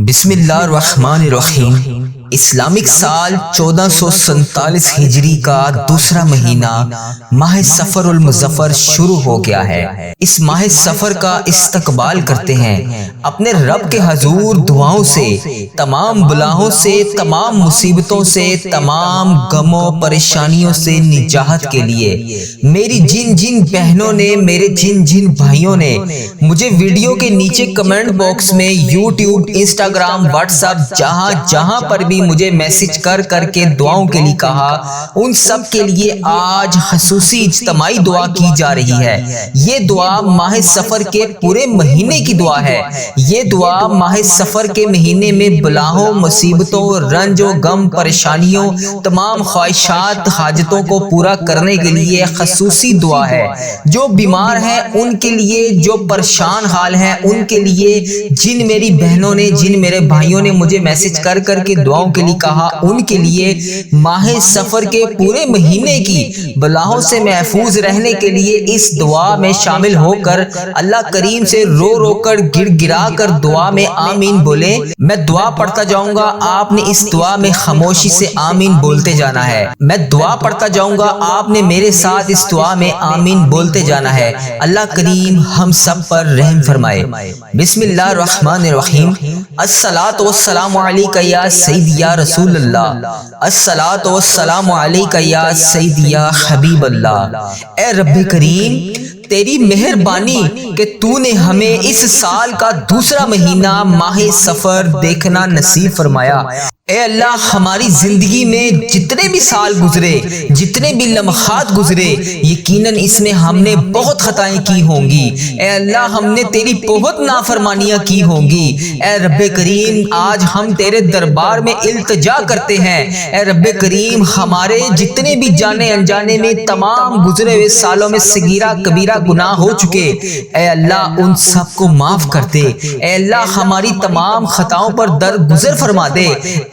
بسم اللہ الرحمن الرحیم۔ اسلامک سال 1447 ہجری کا دوسرا مہینہ ماہ سفر المظفر شروع ہو گیا ہے۔ اس ماہ سفر کا استقبال کرتے ہیں اپنے رب کے حضور دعاؤں سے، تمام بلاؤں سے، تمام مصیبتوں سے، تمام غموں پریشانیوں سے نجات کے لیے۔ میری جن جن بہنوں نے، میرے جن جن بھائیوں نے مجھے ویڈیو کے نیچے کمنٹ باکس میں یوٹیوب، انسٹاگرام، واٹس ایپ، جہاں پر بھی مجھے میسج کر کے دعاؤں کے لیے کہا، ان سب کے لیے آج خصوصی اجتماعی دعا کی جا رہی ہے۔ یہ دعا ماہ سفر کے پورے مہینے کی دعا ہے۔ یہ دعا ماہ سفر کے مہینے میں بلاؤں، مصیبتوں، رنج و غم، پریشانیوں، تمام خواہشات، حاجتوں کو پورا کرنے کے لیے خصوصی دعا ہے۔ جو بیمار ہیں ان کے لیے، جو پریشان حال ہیں ان کے لیے، جن میری بہنوں نے، جن میرے بھائیوں نے مجھے میسج کر کے دعاؤں کے لیے کہا، ان کے لیے ماہ سفر کے پورے مہینے کی بلاؤں سے محفوظ رہنے کے لیے اس دعا میں شامل ہو کر اللہ کریم سے رو کر گڑ گڑا کر دعا میں آمین بولیں۔ میں دعا پڑھتا جاؤں گا، آپ نے اس دعا میں خاموشی سے آمین بولتے جانا ہے۔ میں دعا پڑھتا جاؤں گا، آپ نے میرے ساتھ اس دعا میں آمین بولتے جانا ہے۔ اللہ کریم ہم سب پر رحم فرمائے۔ بسم اللہ الرحمن الرحیم۔ الصلاۃ والسلام علیک یا سیدی یا رسول اللہ، الصلاۃ والسلام علیک یا سیدی یا حبیب اللہ۔ اے رب کریم، تیری مہربانی کہ تو نے ہمیں اس سال کا دوسرا مہینہ ماہ سفر دیکھنا نصیب فرمایا۔ اے اللہ، ہماری زندگی میں جتنے بھی سال گزرے، جتنے بھی لمحات گزرے، یقیناً اس میں ہم نے بہت خطائیں کی ہوں گی۔ اے اللہ، ہم نے تیری بہت نافرمانیاں کی ہوں گی۔ اے رب کریم، آج ہم تیرے دربار میں التجا کرتے ہیں۔ اے رب کریم، ہمارے جتنے بھی جانے انجانے میں تمام گزرے ہوئے سالوں میں صغیرہ کبیرہ گناہ ہو چکے، اے اللہ ان سب کو معاف کر دے۔ اے اللہ، ہماری تمام خطاؤں پر درگزر فرما دے۔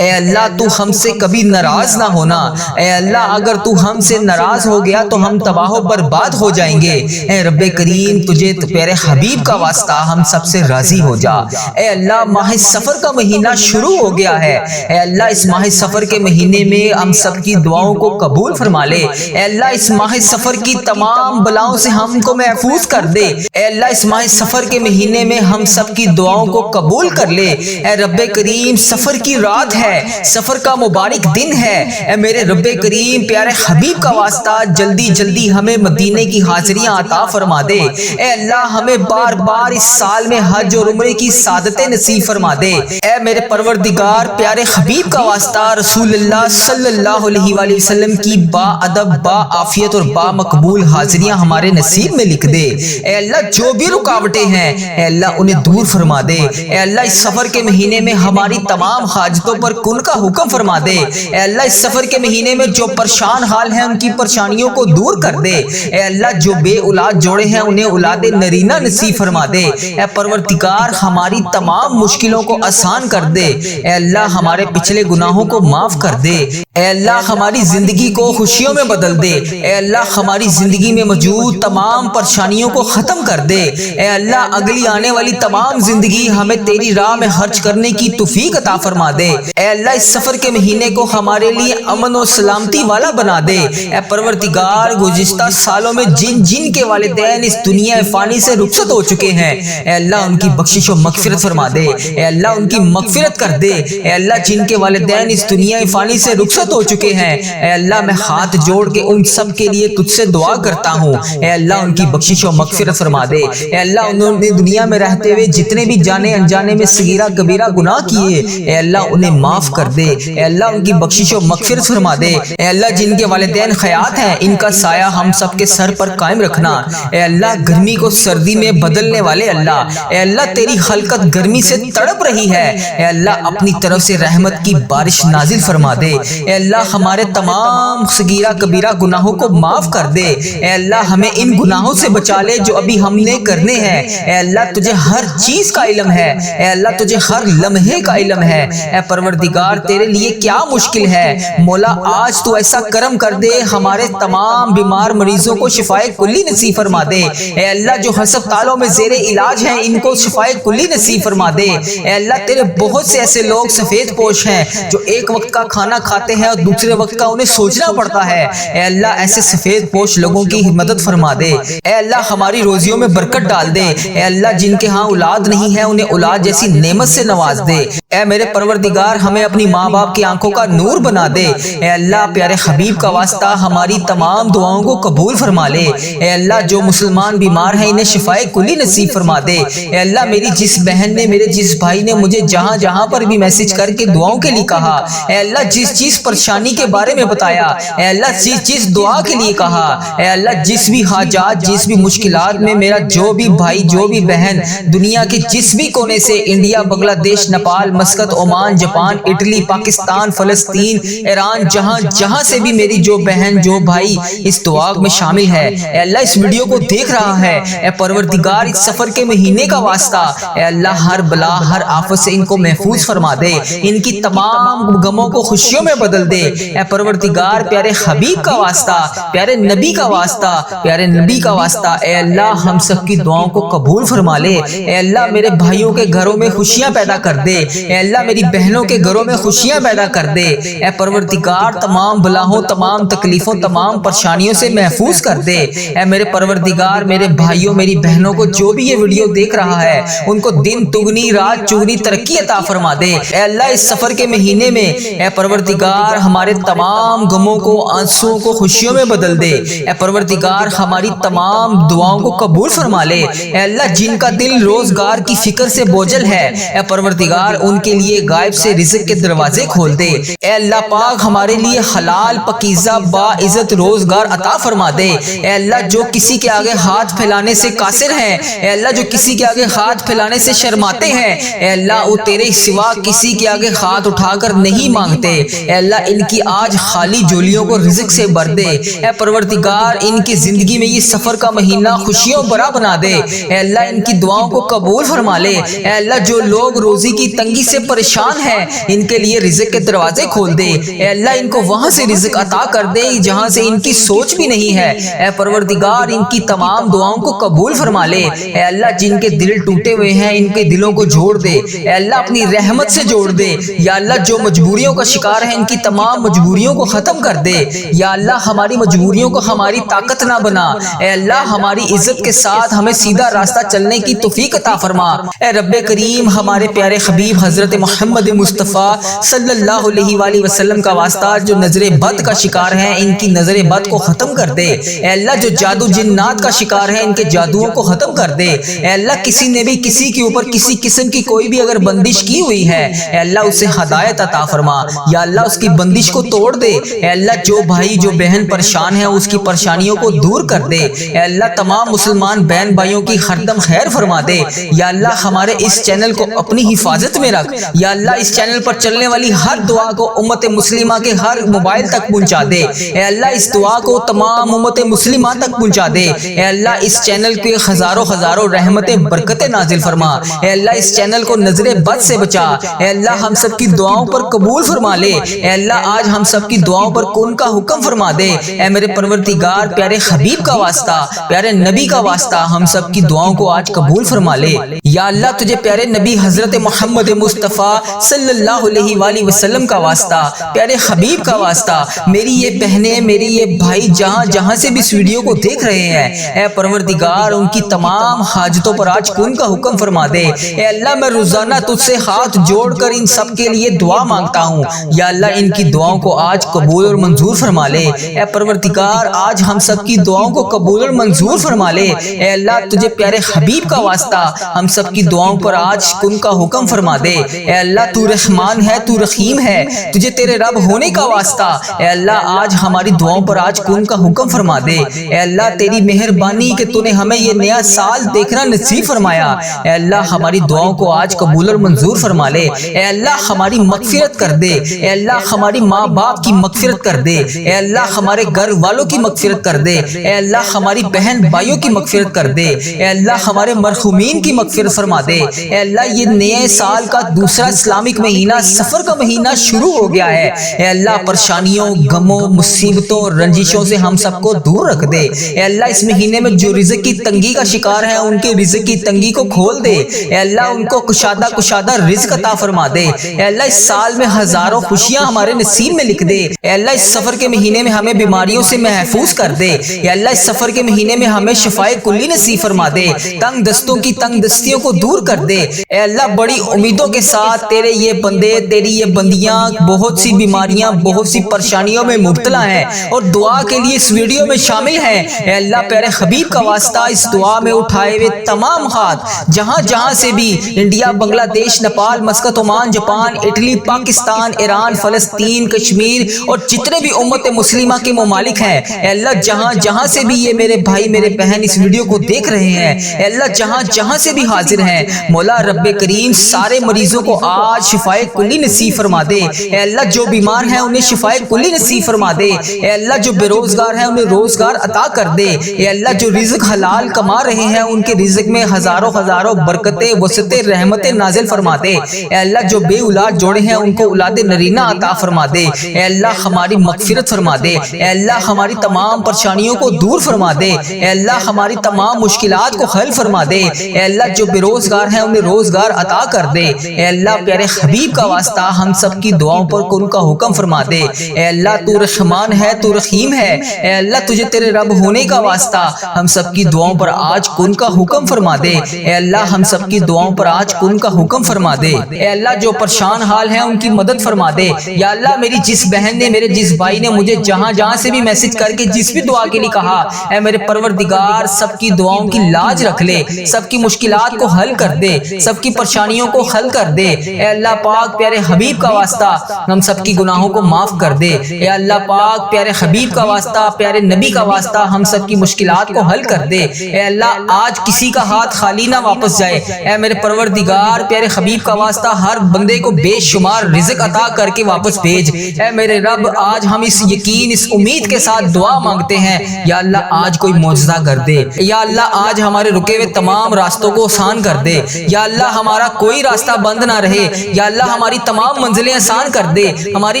اے اللہ، تو ہم سے کبھی ناراض نہ ہونا۔ اے اللہ، اگر تو ہم سے ناراض ہو گیا تو ہم تباہ و برباد ہو جائیں گے۔ اے رب کریم، تجھے پیارے حبیب کا واسطہ ہم سب سے راضی ہو جا۔ اے اللہ، ماہ سفر کا مہینہ شروع ہو گیا ہے۔ اے اللہ، اس ماہ سفر کے مہینے میں ہم سب کی دعاؤں کو قبول فرما لے۔ اے اللہ، اس ماہ سفر کی تمام بلاؤں سے ہم کو محفوظ کر دے۔ اے اللہ، اس ماہ سفر کے مہینے میں ہم سب کی دعاؤں کو قبول کر لے۔ اے رب کریم، سفر کی رات ہے، سفر کا مبارک دن ہے۔ اے میرے رب کریم، پیارے حبیب کا واسطہ جلدی جلدی ہمیں مدینے کی حاضریاں عطا فرما دے۔ اے اللہ، ہمیں بار بار اس سال میں حج اور عمرے کی سعادتیں نصیب فرما دے۔ اے میرے پروردگار، پیارے حبیب کا واسطہ رسول اللہ صلی اللہ علیہ وآلہ وسلم کی با ادب، با عافیت اور با مقبول حاضریاں ہمارے نصیب میں لکھ دے۔ اے اللہ، جو بھی رکاوٹیں ہیں اے اللہ انہیں دور فرما دے۔ اے اللہ، اس سفر کے مہینے میں ہماری تمام حاجتوں پر کن کا حکم فرما دے۔ اے اللہ، اس سفر کے مہینے میں جو پریشان حال ہیں ان کی پریشانیوں کو دور کر دے۔ اے اللہ، جو بے اولاد جوڑے ہیں انہیں اولاد نرینہ نصیب فرما دے۔ اے پروردگار، ہماری تمام مشکلوں کو آسان کر دے۔ اے اللہ، ہمارے پچھلے گناہوں کو معاف کر دے۔ اے اللہ، ہماری زندگی کو خوشیوں میں بدل دے۔ اے اللہ، ہماری زندگی میں موجود تمام پریشانیوں کو ختم کر دے۔ اے اللہ، اگلی آنے والی تمام زندگی ہمیں تیری راہ میں خرچ کرنے کی توفیق عطا فرما دے۔ اے اللہ، اس سفر کے مہینے کو ہمارے لیے امن و سلامتی والا بنا دے۔ اے پروردگار، گزشتہ سالوں میں جن جن کے والدین اس دنیا فانی سے رخصت ہو چکے ہیں، اے اللہ ان کی بخشش و مغفرت فرما دے۔ اے اللہ، ان کی مغفرت کر دے۔ اے اللہ، جن کے والدین اس دنیا فانی سے رخصت ہو چکے ہیں، اے اللہ میں ہاتھ جوڑ کے ان سب کے لیے تجھ سے دعا کرتا ہوں، اے اللہ ان کی بخشش و مغفرت فرما دے۔ اے اللہ، انہوں نے دنیا میں رہتے ہوئے جتنے بھی جانے انجانے میں صغیرہ کبیرہ گناہ کیے، اے اللہ انہیں معاف کر دے۔ اے اللہ، ان کی بخشش و مغفرت فرما دے۔ اے اللہ، جن کے والدین حیات ہیں ان کا سایہ ہم سب کے سر پر قائم رکھنا۔ اے اللہ، گرمی کو سردی میں بدلنے والے اللہ، اے اللہ تیری خلقت گرمی سے تڑپ رہی ہے، اے اللہ اپنی طرف سے رحمت کی بارش نازل فرما دے۔ اے اللہ، ہمارے تمام صغیرہ کبیرہ گناہوں کو معاف کر دے۔ اے اللہ، ہمیں ان گناہوں سے بچا لے جو ابھی ہم نے کرنے ہیں۔ اے اللہ، تجھے ہر چیز کا علم ہے، اے اللہ تجھے ہر لمحے کا علم ہے۔ اے پروردگار پروردگار تیرے لیے کیا مشکل ہے، مولا آج تو ایسا کرم کر دے، ہمارے تمام بیمار مریضوں کو شفائے کلی نصیب فرما دے۔ اے اللہ جو ہسپتالوں میں زیر علاج ہیں ان کو شفائے کلی نصیب فرما دے۔ اے اللہ تیرے بہت سے ایسے لوگ سفید پوش ہیں جو ایک وقت کا کھانا کھاتے ہیں اور دوسرے وقت کا انہیں سوچنا پڑتا ہے، اے اللہ ایسے سفید پوش لوگوں کی مدد فرما دے۔ اے اللہ ہماری روزیوں میں برکت ڈال دے۔ اے اللہ جن کے ہاں اولاد نہیں ہے انہیں اولاد جیسی نعمت سے نواز دے۔ اے میرے پروردگار ہمیں اپنی ماں باپ کی آنکھوں کا نور بنا دے۔ اے اللہ پیارے حبیب کا واسطہ ہماری تمام دعاؤں کو قبول فرما لے۔ اے اللہ جو مسلمان بیمار ہیں انہیں شفائے کلی نصیب فرما دے۔ اے اللہ میری جس بہن نے، میرے جس بھائی نے مجھے جہاں جہاں پر بھی میسج کر کے دعاؤں کے لیے کہا، اے اللہ جس پریشانی کے بارے میں بتایا، اے اللہ جس دعا کے لیے کہا، اے اللہ جس بھی حاجات، جس بھی مشکلات میں میرا جو بھی بھائی، جو بھی بہن دنیا کے جس بھی کونے سے، انڈیا، بنگلہ دیش، Nepal, Muscat, Oman, Japan, Italy, Pakistan, فلسطین، ایران، جہاں جہاں سے بھی میری جو بہن، جو بھائی اس دعا میں شامل ہے، اے اللہ اس ویڈیو کو دیکھ رہا ہے، اے پروردگار اس سفر کے مہینے کا واسطہ، اے اللہ ہر بلا، ہر آفت سے ان کو محفوظ فرما دے، ان کی تمام غموں کو خوشیوں میں بدل دے۔ اے پروردگار پیارے حبیب کا واسطہ، پیارے نبی کا واسطہ، پیارے نبی کا واسطہ، اے اللہ ہم سب کی دعاؤں کو قبول فرما لے۔ اے اللہ میرے بھائیوں کے گھروں میں خوشیاں پیدا کر دے، اے اللہ میری بہنوں کے گھروں میں خوشیاں پیدا کر دے۔ اے پروردگار تمام بلاؤں، تمام تکلیفوں، تمام پریشانیوں سے محفوظ کر دے۔ اے میرے پروردگار میرے بھائیوں، میری بہنوں کو جو بھی یہ ویڈیو دیکھ رہا ہے ان کو دن دگنی رات چگنی ترقی عطا فرما دے۔ اے اللہ اس سفر کے مہینے میں اے پروردگار ہمارے تمام غموں کو، آنسوؤں کو خوشیوں میں بدل دے۔ اے پروردگار ہماری تمام دعاؤں کو قبول فرما لے۔ اے اللہ جن کا دل روزگار کی فکر سے بوجھل ہے، اے پروردگار ان کے لیے غائب سے رزق کے دروازے کھول دے۔ اے اللہ پاک ہمارے لیے حلال پاکیزہ باعزت روزگار عطا فرما دے۔ اے اللہ جو کسی کے آگے ہاتھ پھیلانے سے قاصر ہیں، اے اللہ جو کسی کے آگے ہاتھ پھیلانے سے شرماتے ہیں، اے اللہ وہ تیرے سوا کسی کے آگے ہاتھ اٹھا کر نہیں مانگتے، اے اللہ ان کی آج خالی جولیوں کو رزق سے بھر دے۔ اے پروردگار ان کی زندگی میں یہ سفر کا مہینہ خوشیوں بھرا بنا دے۔ اے اللہ ان کی دعاؤں کو قبول فرما لے۔ اے اللہ جو لوگ روزی کی تنگی سے پریشان ہیں ان کے لیے رزق کے دروازے کھول دے۔ اے اللہ ان کو وہاں سے رزق عطا کر دے جہاں سے ان کی سوچ بھی نہیں ہے۔ اے پروردگار ان کی تمام دعاؤں کو قبول فرما لے۔ اے اللہ جن کے دل ٹوٹے ہوئے ہیں ان کے دلوں کو جوڑ دے۔ اے اللہ اپنی رحمت سے جوڑ دے۔ یا اللہ جو مجبوریوں کا شکار ہیں ان کی تمام مجبوریوں کو ختم کر دے۔ یا اللہ ہماری مجبوریوں کو ہماری طاقت نہ بنا۔ اے اللہ ہماری عزت کے ساتھ ہمیں سیدھا راستہ چلنے کی توفیق عطا فرما۔ اے رب کریم ہمارے پیارے حبیب حضرت محمد مصطفیٰ صلی اللہ علیہ وآلہ وسلم کا واسطہ جو نظر بد کا شکار ہیں ان کی نظر بد کو ختم کر دے۔ اے اللہ جو جادو جنات کا شکار ہیں ان کے جادوؤں کو ختم کر دے۔ اے اللہ کسی نے بھی کسی کے اوپر کسی قسم کی کوئی بھی اگر بندش کی ہوئی ہے، اے اللہ اسے ہدایت عطا فرما۔ یا اللہ اس کی بندش کو توڑ دے۔ اے اللہ جو بھائی جو بہن پریشان ہیں اس کی پریشانیوں کو دور کر دے۔ اے اللہ تمام مسلمان بہن بھائیوں کی ہر دم خیر فرما دے۔ یا اللہ ہمارے اس چینل کو اپنی حفاظت میں رکھ۔ یا اللہ اس چینل پر چلنے والی ہر دعا کو امت مسلمہ کے ہر موبائل تک پہنچا دے۔ اے اللہ اس دعا کو تمام امت مسلمہ تک پہنچا دے۔ اے اللہ اس چینل کے ہزاروں رحمتیں برکتیں نازل فرما۔ اے اللہ اس چینل کو نظر بد سے بچا۔ اے اللہ ہم سب کی دعاؤں پر قبول فرما لے۔ اے اللہ آج ہم سب کی دعاؤں پر کن کا حکم فرما دے۔ اے میرے پروردگار پیارے حبیب کا واسطہ، پیارے نبی کا واسطہ ہم سب کی دعاؤں کو آج قبول فرما لے۔ یا اللہ تجھے پیارے نبی حضرت محمد مصطفیٰ صلی اللہ علیہ وآلہ وسلم کا واسطہ، پیارے حبیب کا واسطہ، میری یہ بہنیں، میری یہ بھائی جہاں جہاں سے بھی اس ویڈیو کو دیکھ رہے ہیں، اے پروردگار ان کی تمام حاجتوں پر آج کن کا حکم فرما دے۔ اے اللہ میں روزانہ تجھ سے ہاتھ جوڑ کر ان سب کے لیے دعا مانگتا ہوں۔ یا اللہ ان کی دعاؤں کو آج قبول اور منظور فرما لے۔ اے پروردگار آج ہم سب کی دعاؤں کو قبول اور منظور فرما لے۔ اے اللہ تجھے پیارے حبیب کا واسطہ ہم سب کی دعاؤں پر آج کن کا حکم فرما دے۔ اے اللہ تو رحمان ہے، تو رحیم ہے، تجھے تیرے رب ہونے کا واسطہ اے اللہ آج ہماری دعاؤں پر آج کن کا حکم فرما دے۔ اے اللہ تیری مہربانی کہ تو نے ہمیں یہ نیا سال دیکھنا نصیب فرمایا۔ اے اللہ ہماری دعاؤں کو آج قبول اور منظور فرما لے۔ اے اللہ ہماری مغفرت کر دے۔ اے اللہ ہماری ماں باپ کی مغفرت کر دے۔ اے اللہ ہمارے گھر والوں کی مغفرت کر دے۔ اے اللہ ہماری بہن بھائیوں کی مغفرت کر دے۔ اے اللہ ہمارے مرحومین کی مغفرت فرما دے۔ اے اللہ یہ نئے سال کا دوسرا اسلامک مہینہ سفر کا مہینہ شروع ہو گیا ہے، اے اللہ پریشانیوں، غموں، مصیبتوں، رنجشوں سے ہم سب کو دور رکھ دے۔ اے اللہ اس مہینے میں جو رزق کی تنگی کا شکار ہے ان کے رزق کی تنگی کو کھول دے، اے اللہ ان کو کشادہ رزق عطا فرما دے۔ اے اللہ اس سال میں ہزاروں خوشیاں ہمارے نصیب میں لکھ دے۔ اے اللہ اس سفر کے مہینے میں ہمیں بیماریوں سے محفوظ کر دے۔ اے اللہ اس سفر کے مہینے میں ہمیں شفائے کلی نصیب فرما دے، تنگ دستوں کی تنگ دستیوں کو دور کر دے۔ اے اللہ بڑی امیدوں کے ساتھ تیرے یہ بندے، تیری یہ بندیاں بہت سی بیماریاں، بہت سی پریشانیوں میں مبتلا ہیں اور دعا کے لیے اس ویڈیو میں شامل ہیں۔ اے اللہ پیارے حبیب کا واسطہ اس دعا میں اٹھائے ہوئے تمام ہاتھ جہاں جہاں سے بھی انڈیا، بنگلہ دیش، Nepal, Muscat, Oman, Japan, Italy, Pakistan, Iran, فلسطین، کشمیر اور جتنے بھی امت مسلمہ کے ممالک ہیں، اے اللہ جہاں جہاں سے بھی یہ میرے بھائی میرے بہن اس ویڈیو کو دیکھ رہے ہیں، اے اللہ جہاں جہاں سے بھی حاضر ہیں، مولا رب کریم سارے مریضوں کو آج شفائے کلی نصیب فرما دے۔ اے اللہ جو بیمار ہیں انہیں شفائے کلی نصیب فرما دے۔ اے اللہ جو بے روزگار ہیں انہیں روزگار عطا کر دے۔ اے اللہ جو رزق حلال کما رہے ہیں ان کے رزق میں ہزاروں ہزاروں برکتیں، وسعتیں، رحمتیں نازل فرما دے۔ اے اللہ جو بے اولاد جوڑے ہیں ان کو اولاد نرینہ عطا فرما دے۔ اے اللہ ہماری مغفرت فرما دے۔ اے اللہ ہماری تمام پریشانیوں کو دور فرما دے۔ اے اللہ ہماری تمام مشکلات کو حل فرما دے۔ اے اللہ جو بے روزگار ہیں انہیں روزگار عطا کر دے۔ اے اللہ پیارے حبیب کا واسطہ ہم سب کی دعاؤں پر کن کا حکم فرما دے۔ اے اللہ تو رحمان ہے، تو رحیم ہے۔ اے اللہ تجھے تیرے رب ہونے کا واسطہ ہم سب کی دعاؤں پر آج کن کا حکم فرما دے۔ اے اللہ ہم سب کی دعاؤں پر آج کن کا حکم فرما دے۔ اے اللہ جو پریشان حال ہیں ان کی مدد فرما دے۔ یا اللہ میری جس بہن نے، میرے جس بھائی نے مجھے جہاں جہاں سے بھی میسج کر کے جس بھی دعا کے لیے کہا، اے میرے پروردگار سب کی دعاؤں کی لاج رکھ لے، سب کی مشکلات کو حل کر دے، سب کی پریشانیوں کو حل کر دے۔ اے اللہ پاک پیارے حبیب کا واسطہ ہم سب کی گناہوں کو معاف کر دے۔ اے اللہ پاک پیارے حبیب کا واسطہ، پیارے نبی کا واسطہ ہم سب کی مشکلات کو حل کر دے۔ اے اللہ آج کسی کا ہاتھ خالی نہ واپس جائے۔ اے میرے پروردگار پیارے حبیب کا واسطہ ہر بندے کو بے شمار رزق عطا کر کے واپس بھیج۔ اے میرے رب آج ہم اس یقین، اس امید کے ساتھ دعا مانگتے ہیں، یا اللہ آج کوئی معجزہ کر دے۔ یا اللہ آج ہمارے رکے ہوئے تمام راستوں کو آسان کر دے۔ یا اللہ ہمارا کوئی راستہ بند نہ رہے۔ یا اللہ ہماری تمام منزلیں آسان کر دے۔ ہماری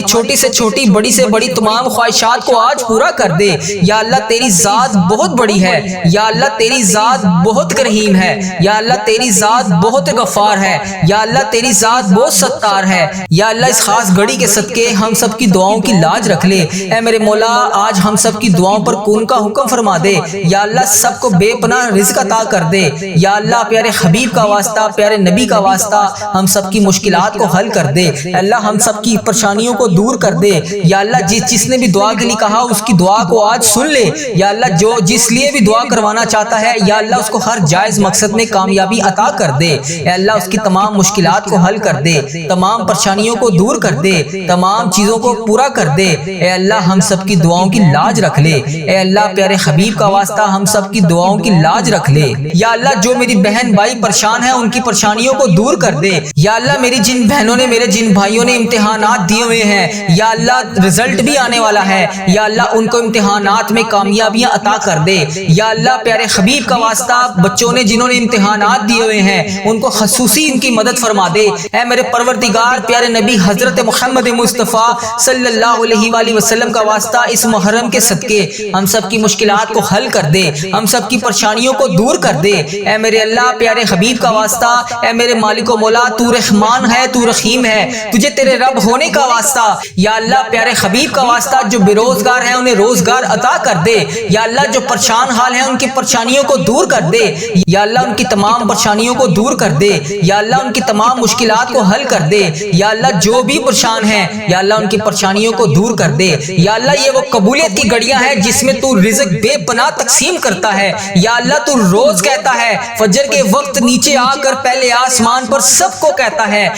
چھوٹی سے چھوٹی، بڑی سے بڑی تمام خواہشات کو آج پورا کر دے۔ یا اللہ تیری ذات بہت بڑی ہے۔ یا اللہ تیری ذات بہت کریم ہے۔ یا اللہ تیری ذات بہت غفار ہے۔ یا اللہ تیری ذات بہت ستار ہے۔ یا اللہ اس خاص گھڑی کے صدقے ہم سب کی دعاؤں کی لاج رکھ لے۔ اے میرے مولا آج ہم سب کی دعاؤں پر کن کا حکم فرما دے۔ یا اللہ سب کو بے پناہ رزق عطا کر دے۔ یا اللہ پیارے حبیب کا واسطہ، پیارے نبی کا واسطہ ہم سب کی مشکلات کو حل کر دے۔ اللہ ہم سب کی پریشانیوں کو دور کر دے۔ یا اللہ جس نے بھی دعا کے لیے کہا اس کی دعا کو آج سن لے۔ یا اللہ جو جس لیے بھی دعا کروانا چاہتا ہے، یا اللہ اس کو ہر جائز مقصد میں کامیابی عطا کر دے۔ اے اللہ اس کی تمام مشکلات کو حل کر دے، تمام پریشانیوں کو دور کر دے، تمام چیزوں کو پورا کر دے۔ اے اللہ ہم سب کی دعاؤں کی لاج رکھ لے۔ اے اللہ پیارے حبیب کا واسطہ ہم سب کی دعاؤں کی لاج رکھ لے۔ یا اللہ جو میری بہن بھائی پریشان ہیں ان کی پریشانیوں کو دور کر دے۔ یا اللہ میری جن بہنوں نے، میرے جن بھائیوں نے امتحانات دیے ہوئے ہیں، یا اللہ رزلٹ بھی آنے والا ہے، یا اللہ ان کو امتحانات میں کامیابیاں عطا کر دے۔ یا اللہ پیارے حبیب کا واسطہ بچوں نے جنہوں نے امتحانات دیے ہوئے ہیں ان کو خصوصی ان کی مدد فرما دے۔ اے میرے پروردگار پیارے نبی حضرت محمد مصطفیٰ صلی اللہ علیہ وآلہ وسلم کا واسطہ اس محرم کے صدقے ہم سب کی مشکلات کو حل کر دے، ہم سب کی پریشانیوں کو دور کر دے۔ اے میرے اللہ پیارے حبیب کا واسطہ، اے میرے مالک و مولا تو رحمان ہے، تو رحیم ہے، تجھے تیرے رب ہونے کا واسطہ، یا اللہ پیارے حبیب کا واسطہ جو بے روزگار ہیں انہیں روزگار عطا کر دے۔ یا اللہ جو پریشان حال ہیں ان کی پریشانیوں کو دور کر دے۔ یا اللہ ان کی تمام پریشانیوں کو دور کر دے۔ یا اللہ ان کی تمام مشکلات کو حل کر دے۔ یا اللہ جو بھی پریشان ہیں، یا اللہ ان کی پریشانیوں کو دور کر دے۔ یا اللہ یہ وہ قبولیت کی گھڑیاں ہیں جس میں تو رزق بے پناہ تقسیم کرتا ہے۔ یا اللہ تو روز کہتا ہے فجر کے وقت نیچے آ کر پہلے آسمان پر سب کو کہتا ہے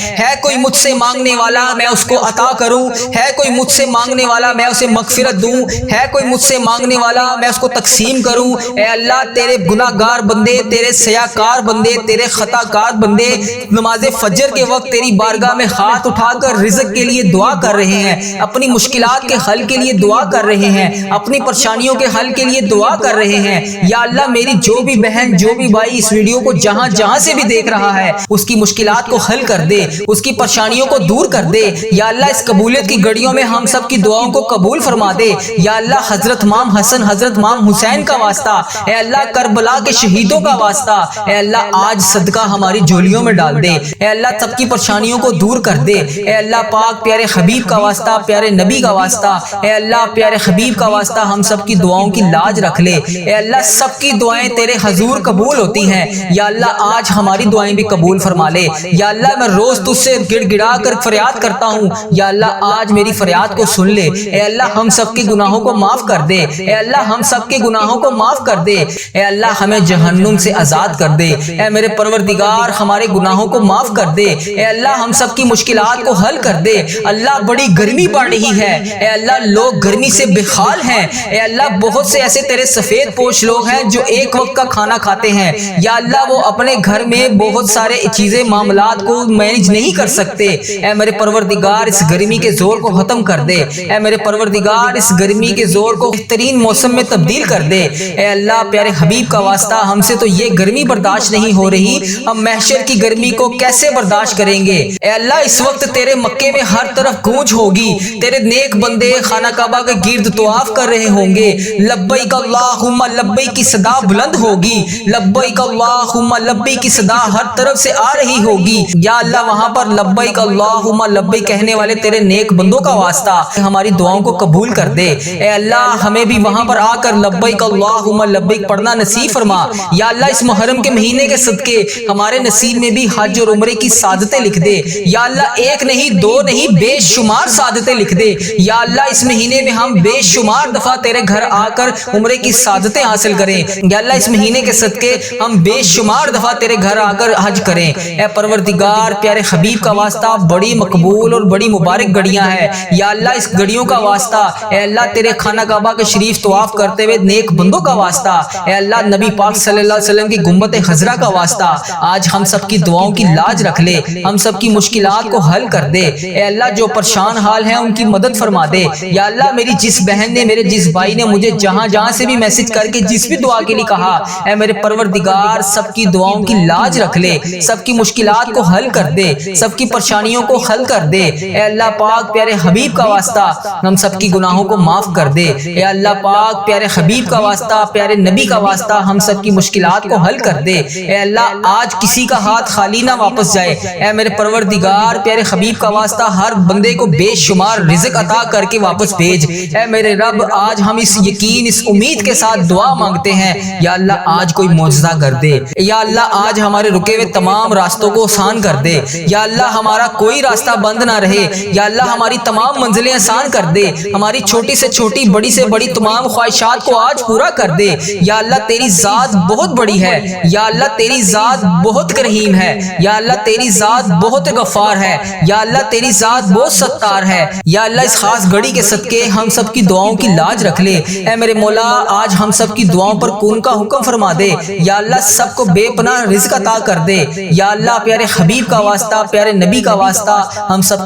کوئی مجھ سے مانگنے والا میں اس کو عطا کروں، ہے کوئی مجھ سے مانگنے والا میں اسے مغفرت دوں، ہے کوئی مجھ سے مانگنے والا میں اس کو تقسیم کروں۔ اے اللہ تیرے گناہ گار بندے، تیرے سیاکار بندے، تیرے خطا کار بندے نماز فجر کے وقت تیری بارگاہ میں ہاتھ اٹھا کر رزق کے لیے دعا کر رہے ہیں، اپنی مشکلات کے حل کے لیے دعا کر رہے ہیں، اپنی پریشانیوں کے حل کے لیے دعا کر رہے ہیں۔ یا اللہ میری جو بھی بہن، جو بھی بھائی اس ویڈیو کو جہاں جہاں جہاں سے بھی دیکھ رہا ہے اس کی مشکلات کو حل کر دے، اس کی پریشانیوں کو دور کر دے۔ یا اللہ اس قبولیت کی گھڑیوں میں ہم سب کی دعاؤں کو قبول فرما دے۔ یا اللہ حضرت امام حسن، حضرت امام حسین کا واسطہ، اے اللہ کربلا کے شہیدوں کا واسطہ، اے اللہ آج صدقہ ہماری جھولیوں میں ڈال دے۔ اے اللہ سب کی پریشانیوں کو دور کر دے۔ اے اللہ پاک پیارے حبیب کا واسطہ، پیارے نبی کا واسطہ، اے اللہ پیارے حبیب کا واسطہ ہم سب کی دعاؤں کی لاج رکھ لے۔ اے اللہ سب کی دعائیں تیرے حضور قبول ہوتی ہیں، یا اللہ آج ہماری دعائیں بھی قبول فرما لے۔ یا اللہ میں روز تجھ سے گڑ گڑا کر فریاد کرتا ہوں، یا اللہ آج میری فریاد کو سن لے۔ اے اللہ ہم سب کے گناہوں کو معاف کر دے۔ اے اللہ ہم سب کے گناہوں کو معاف کر دے۔ اے اللہ ہمیں جہنم سے آزاد کر دے۔ اے میرے پروردگار ہمارے گناہوں کو معاف کر دے۔ اے اللہ ہم سب کی مشکلات کو حل کر دے۔ اللہ بڑی گرمی پڑ رہی ہے، اے اللہ لوگ گرمی سے بے حال ہیں۔ اے اللہ بہت سے ایسے تیرے سفید پوش لوگ ہیں جو ایک وقت کا کھانا کھاتے ہیں، یا اللہ وہ اپنے گھر میں بہت سارے چیزیں معاملات کو مینج نہیں کر سکتے۔ اے میرے پروردگار اس گرمی کے زور کو ختم کر دے۔ اے میرے پروردگار اس گرمی کے زور کو بہترین موسم میں تبدیل کر دے۔ اے اللہ پیارے حبیب کا واسطہ ہم سے تو یہ گرمی برداشت نہیں ہو رہی، ہم محشر کی گرمی کو کیسے برداشت کریں گے؟ اے اللہ اس وقت تیرے مکے میں ہر طرف گونج ہوگی، تیرے نیک بندے خانہ کعبہ کے گرد طواف کر رہے ہوں گے، لبیک اللہم لبیک کی صدا بلند ہوگی، لبیک اللہم لبیک کی صدا ہر طرف سے آ رہی ہوگی۔ یا اللہ وہاں پر لبیک اللہم لبیک کہنے والے تیرے نیک بندوں کا واسطہ ہماری دعاؤں کو قبول کر دے۔ اے اللہ ہمیں بھی وہاں پر آ کر لبیک اللہم لبیک پڑھنا نصیب فرما۔ یا اللہ اس محرم کے مہینے کے صدقے ہمارے نصیب میں بھی حج اور عمرے کی سعادتیں لکھ دے۔ یا اللہ ایک نہیں دو نہیں بے شمار سعادتیں لکھ دے۔ یا اللہ اس مہینے میں ہم بے شمار دفعہ تیرے گھر آ کر عمرے کی سعادتیں حاصل کریں۔ یا اللہ اس مہینے کے صدقے ہم بے شمار دفعہ تیرے گھر آ کر حج کریں۔ اے پروردگار پیارے حبیب کا واسطہ بڑی مقبول اور بڑی مبارک گھڑیاں ہیں، یا اللہ اس گھڑیوں کا واسطہ، اے اللہ تیرے خانہ کعبہ کے شریف طواف کرتے ہوئے نیک بندوں کا واسطہ، اے اللہ نبی پاک صلی اللہ علیہ وسلم کی گنبد خضرا کا واسطہ آج ہم سب کی دعاؤں کی لاج رکھ لے، ہم سب کی مشکلات کو حل کر دے۔ اے اللہ جو پریشان حال ہیں ان کی مدد فرما دے۔ یا اللہ میری جس بہن نے، میرے جس بھائی نے مجھے جہاں جہاں سے بھی میسج کر کے جس بھی دعا کے لیے کہا، اے میرے پروردگار سب کی دعاؤں کی لاج رکھ لے، سب کی مشکلات کو حل کر دے، سب کی پریشانیوں کو حل کر دے۔ اے اللہ پاک پیارے حبیب کا واسطہ ہم سب کی گناہوں کو معاف کر دے۔ اے اللہ پاک پیارے حبیب کا واسطہ، پیارے نبی کا واسطہ ہم سب کی مشکلات کو حل کر دے۔ اے اللہ آج کسی کا ہاتھ خالی نہ واپس جائے۔ اے میرے پروردگار پیارے حبیب کا واسطہ ہر بندے کو بے شمار رزق عطا کر کے واپس بھیج۔ اے میرے رب آج ہم اس یقین اس امید کے ساتھ دعا مانگتے ہیں، یا اللہ آج کوئی معجزہ کر دے۔ یا اللہ آج ہمارے رکے ہوئے تمام راستوں کو آسان کر دے۔ یا اللہ ہمارا کوئی راستہ بند نہ رہے۔ یا اللہ ہماری تمام منزلیں آسان کر دے، ہماری چھوٹی سے چھوٹی بڑی سے بڑی تمام خواہشات کو آج پورا کر دے۔ یا اللہ تیری ذات بہت بڑی ہے، یا اللہ تیری ذات بہت رحیم ہے، یا اللہ تیری ذات بہت غفار ہے، یا اللہ تیری ذات بہت ستار ہے۔ یا اللہ اس خاص گھڑی کے صدقے ہم سب کی دعاؤں کی لاج رکھ لے۔ اے میرے مولا آج ہم سب کی دعاؤں پر کون کا حکم فرما دے۔ یا اللہ سب کو بے پناہ رزق عطا کر دے۔ یا اللہ پیارے حبیب کا واسطہ، پیارے نبی کا واسطہ ہم سب